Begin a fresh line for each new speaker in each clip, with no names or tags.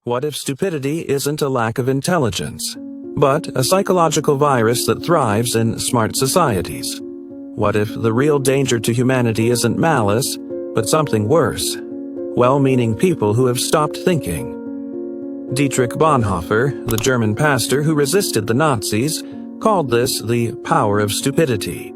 What if stupidity isn't a lack of intelligence, but a psychological virus that thrives in smart societies? What if the real danger to humanity isn't malice, but something worse? Well-meaning people who have stopped thinking. Dietrich Bonhoeffer, the German pastor who resisted the Nazis, called this the power of stupidity.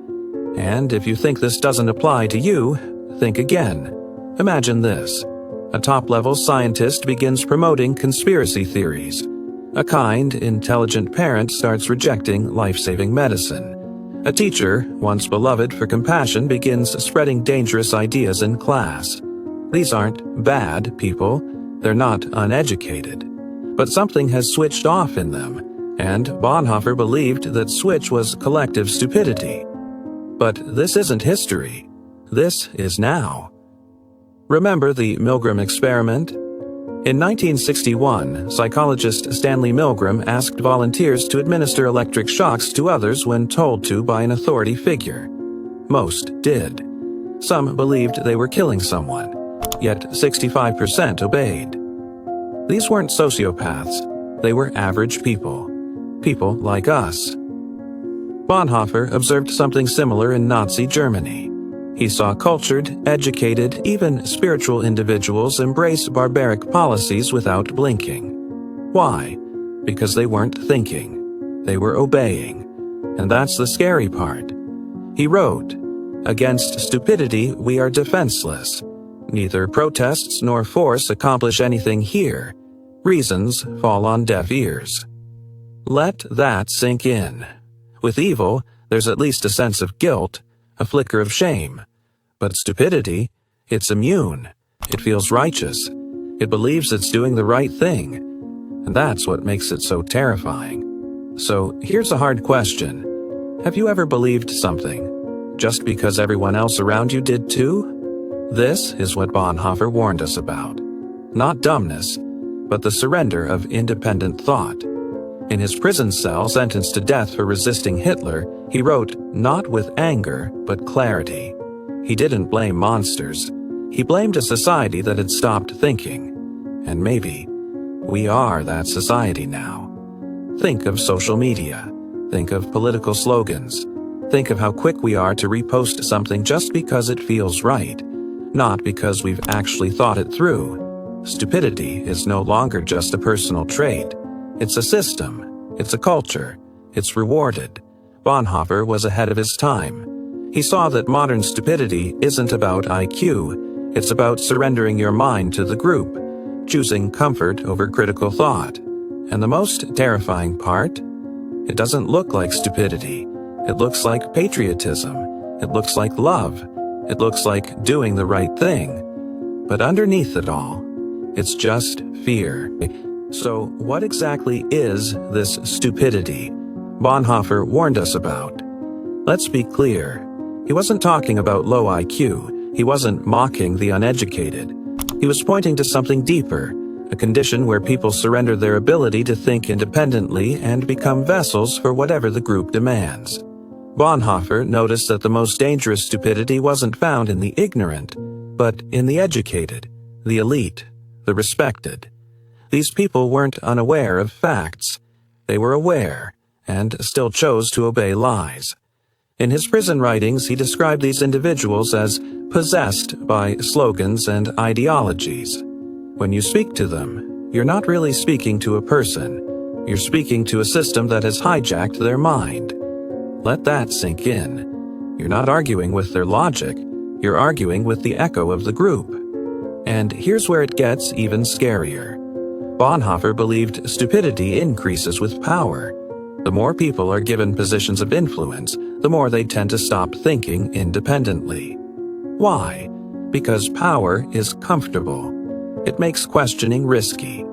And if you think this doesn't apply to you, think again. Imagine this. A top-level scientist begins promoting conspiracy theories. A kind, intelligent parent starts rejecting life-saving medicine. A teacher, once beloved for compassion, begins spreading dangerous ideas in class. These aren't bad people, they're not uneducated. But something has switched off in them, and Bonhoeffer believed that switch was collective stupidity. But this isn't history. This is now. Remember the Milgram experiment? In 1961, psychologist Stanley Milgram asked volunteers to administer electric shocks to others when told to by an authority figure. Most did. Some believed they were killing someone, yet 65% obeyed. These weren't sociopaths, they were average people. People like us. Bonhoeffer observed something similar in Nazi Germany. He saw cultured, educated, even spiritual individuals embrace barbaric policies without blinking. Why? Because they weren't thinking. They were obeying. And that's the scary part. He wrote, "Against stupidity we are defenseless. Neither protests nor force accomplish anything here. Reasons fall on deaf ears." Let that sink in. With evil, there's at least a sense of guilt, a flicker of shame. But stupidity, it's immune. It feels righteous. It believes it's doing the right thing. And that's what makes it so terrifying. So here's a hard question. Have you ever believed something just because everyone else around you did too? This is what Bonhoeffer warned us about. Not dumbness, but the surrender of independent thought. In his prison cell sentenced to death for resisting Hitler, he wrote, "Not with anger, but clarity." He didn't blame monsters. He blamed a society that had stopped thinking. And maybe we are that society now. Think of social media. Think of political slogans. Think of how quick we are to repost something just because it feels right, not because we've actually thought it through. Stupidity is no longer just a personal trait. It's a system. It's a culture. It's rewarded. Bonhoeffer was ahead of his time. He saw that modern stupidity isn't about IQ. It's about surrendering your mind to the group, choosing comfort over critical thought. And the most terrifying part? It doesn't look like stupidity. It looks like patriotism. It looks like love. It looks like doing the right thing. But underneath it all, it's just fear. So what exactly is this stupidity Bonhoeffer warned us about? Let's be clear. He wasn't talking about low IQ. He wasn't mocking the uneducated. He was pointing to something deeper, a condition where people surrender their ability to think independently and become vessels for whatever the group demands. Bonhoeffer noticed that the most dangerous stupidity wasn't found in the ignorant, but in the educated, the elite, the respected. These people weren't unaware of facts. They were aware, and still chose to obey lies. In his prison writings, he described these individuals as possessed by slogans and ideologies. When you speak to them, you're not really speaking to a person. You're speaking to a system that has hijacked their mind. Let that sink in. You're not arguing with their logic. You're arguing with the echo of the group. And here's where it gets even scarier. Bonhoeffer believed stupidity increases with power. The more people are given positions of influence, the more they tend to stop thinking independently. Why? Because power is comfortable. It makes questioning risky.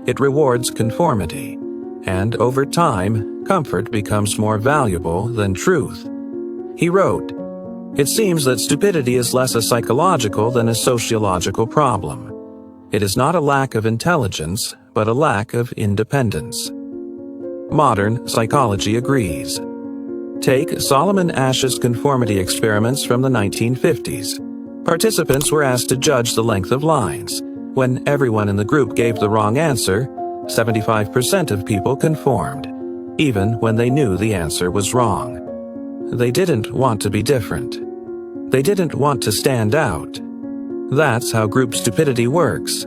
It rewards conformity. And over time, comfort becomes more valuable than truth. He wrote, "It seems that stupidity is less a psychological than a sociological problem. It is not a lack of intelligence, but a lack of independence." Modern psychology agrees. Take Solomon Asch's conformity experiments from the 1950s. Participants were asked to judge the length of lines. When everyone in the group gave the wrong answer, 75% of people conformed, even when they knew the answer was wrong. They didn't want to be different. They didn't want to stand out. That's how group stupidity works,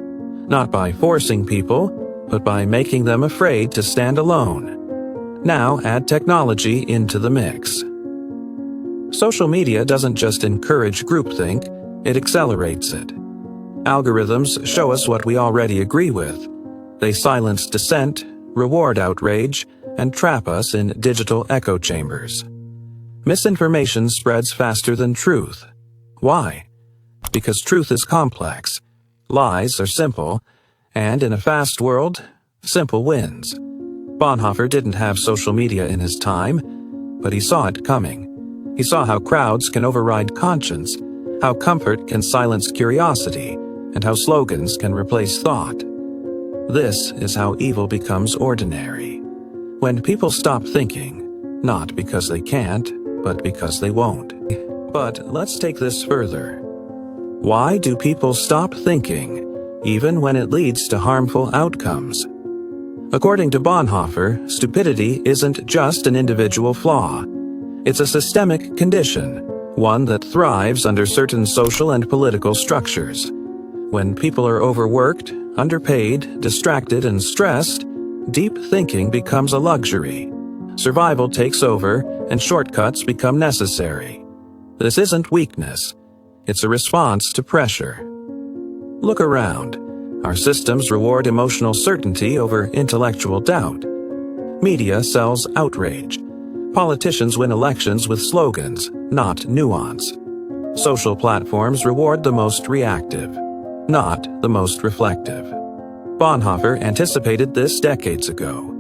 not by forcing people, but by making them afraid to stand alone. Now add technology into the mix. Social media doesn't just encourage groupthink, it accelerates it. Algorithms show us what we already agree with. They silence dissent, reward outrage, and trap us in digital echo chambers. Misinformation spreads faster than truth. Why? Because truth is complex, lies are simple, and in a fast world, simple wins. Bonhoeffer didn't have social media in his time, but he saw it coming. He saw how crowds can override conscience, how comfort can silence curiosity, and how slogans can replace thought. This is how evil becomes ordinary. When people stop thinking, not because they can't, but because they won't. But let's take this further. Why do people stop thinking, even when it leads to harmful outcomes? According to Bonhoeffer, stupidity isn't just an individual flaw. It's a systemic condition, one that thrives under certain social and political structures. When people are overworked, underpaid, distracted, and stressed, deep thinking becomes a luxury. Survival takes over, and shortcuts become necessary. This isn't weakness. It's a response to pressure. Look around. Our systems reward emotional certainty over intellectual doubt. Media sells outrage. Politicians win elections with slogans, not nuance. Social platforms reward the most reactive, not the most reflective. Bonhoeffer anticipated this decades ago.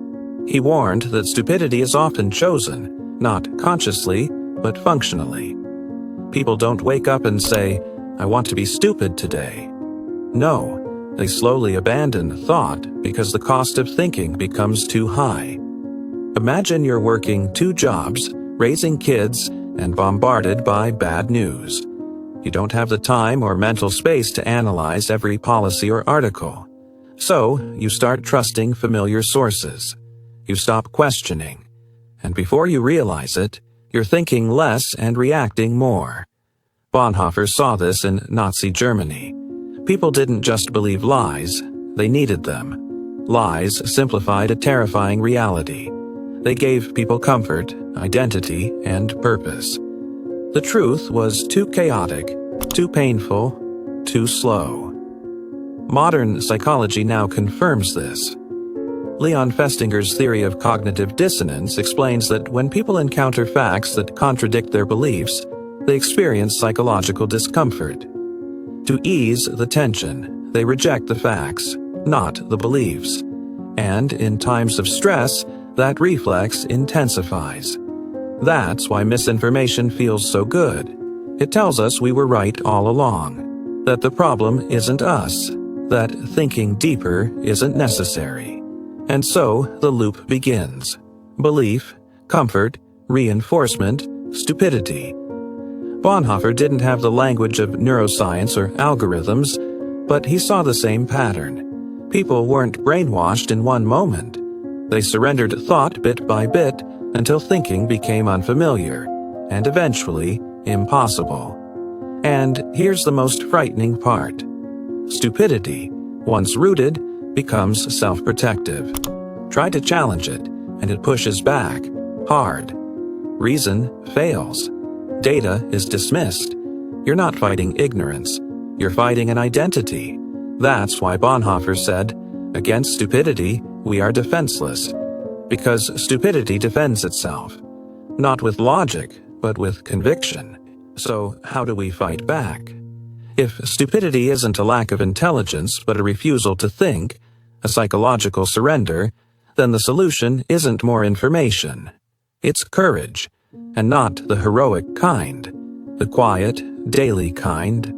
He warned that stupidity is often chosen, not consciously, but functionally. People don't wake up and say, "I want to be stupid today." No, they slowly abandon thought because the cost of thinking becomes too high. Imagine you're working 2 jobs, raising kids, and bombarded by bad news. You don't have the time or mental space to analyze every policy or article. So, you start trusting familiar sources. You stop questioning. And before you realize it, you're thinking less and reacting more. Bonhoeffer saw this in Nazi Germany. People didn't just believe lies, they needed them. Lies simplified a terrifying reality. They gave people comfort, identity, and purpose. The truth was too chaotic, too painful, too slow. Modern psychology now confirms this. Leon Festinger's theory of cognitive dissonance explains that when people encounter facts that contradict their beliefs, they experience psychological discomfort. To ease the tension, they reject the facts, not the beliefs. And in times of stress, that reflex intensifies. That's why misinformation feels so good. It tells us we were right all along, that the problem isn't us, that thinking deeper isn't necessary. And so the loop begins. Belief, comfort, reinforcement, stupidity. Bonhoeffer didn't have the language of neuroscience or algorithms, but he saw the same pattern. People weren't brainwashed in one moment. They surrendered thought bit by bit until thinking became unfamiliar, and eventually impossible. And here's the most frightening part. Stupidity, once rooted, becomes self-protective. Try to challenge it, and it pushes back, hard. Reason fails. Data is dismissed. You're not fighting ignorance. You're fighting an identity. That's why Bonhoeffer said, "Against stupidity, we are defenseless." Because stupidity defends itself. Not with logic, but with conviction. So how do we fight back? If stupidity isn't a lack of intelligence, but a refusal to think, a psychological surrender, then the solution isn't more information. It's courage, and not the heroic kind, the quiet, daily kind.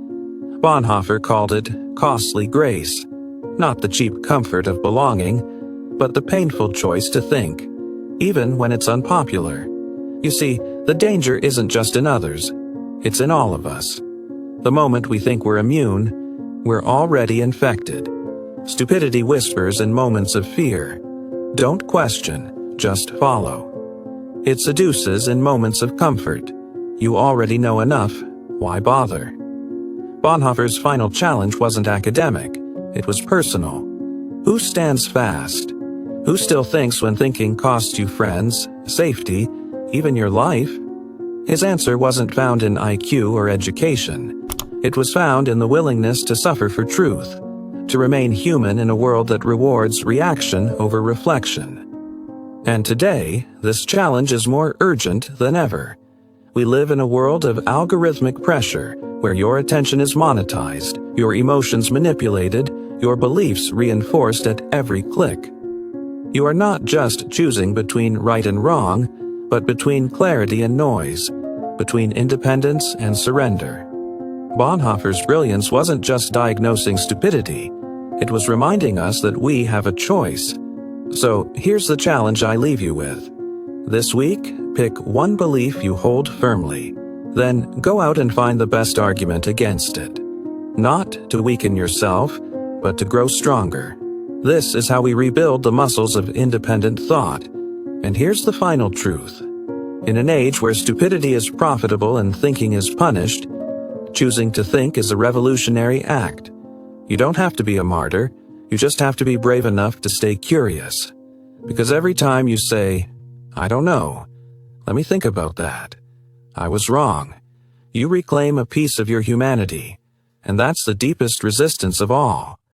Bonhoeffer called it costly grace, not the cheap comfort of belonging, but the painful choice to think, even when it's unpopular. You see, the danger isn't just in others, it's in all of us. The moment we think we're immune, we're already infected. Stupidity whispers in moments of fear. Don't question, just follow. It seduces in moments of comfort. You already know enough, why bother? Bonhoeffer's final challenge wasn't academic, it was personal. Who stands fast? Who still thinks when thinking costs you friends, safety, even your life? His answer wasn't found in IQ or education. It was found in the willingness to suffer for truth, to remain human in a world that rewards reaction over reflection. And today, this challenge is more urgent than ever. We live in a world of algorithmic pressure, where your attention is monetized, your emotions manipulated, your beliefs reinforced at every click. You are not just choosing between right and wrong, but between clarity and noise, between independence and surrender. Bonhoeffer's brilliance wasn't just diagnosing stupidity, it was reminding us that we have a choice. So here's the challenge I leave you with. This week, pick one belief you hold firmly. Then go out and find the best argument against it. Not to weaken yourself, but to grow stronger. This is how we rebuild the muscles of independent thought. And here's the final truth. In an age where stupidity is profitable and thinking is punished, choosing to think is a revolutionary act. You don't have to be a martyr, you just have to be brave enough to stay curious. Because every time you say, I don't know, let me think about that, I was wrong, you reclaim a piece of your humanity, and that's the deepest resistance of all.